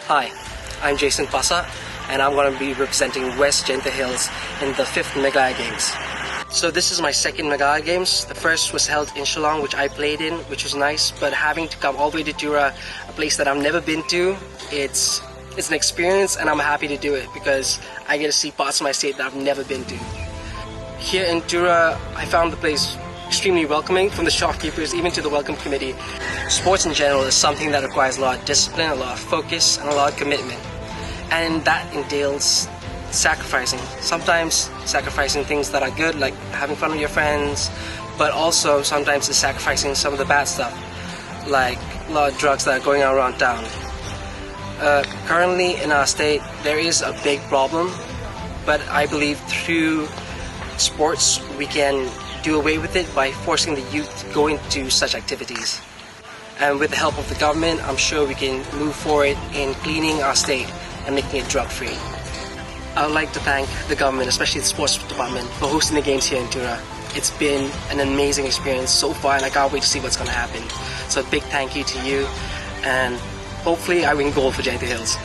Hi, I'm Jason Pasa, and I'm going to be representing West Jinta Hills in the 5th Meghalaya Games. So this is my second Meghalaya Games. The first was held in Pynlong, which I played in, which was nice, but having to come all the way to Tura, a place that I've never been to, it's an experience, and I'm happy to do it because I get to see parts of my state that I've never been to. Here in Tura, I found the place extremely welcoming, from the shopkeepers even to the welcome committee. Sports in general is something that requires a lot of discipline, a lot of focus, and a lot of commitment. And that entails sacrificing. Sometimes sacrificing things that are good, like having fun with your friends, but also sometimes it's sacrificing some of the bad stuff, like a lot of drugs that are going on around town. Currently in our state, there is a big problem, but I believe through sports we can do away with it by forcing the youth to go into such activities. And with the help of the government, I'm sure we can move forward in cleaning our state and making it drug-free. I would like to thank the government, especially the sports department, for hosting the games here in Tura. It's been an amazing experience so far, and I can't wait to see what's going to happen. So a big thank you to you, and hopefully I win gold for Jingiaroh Hills.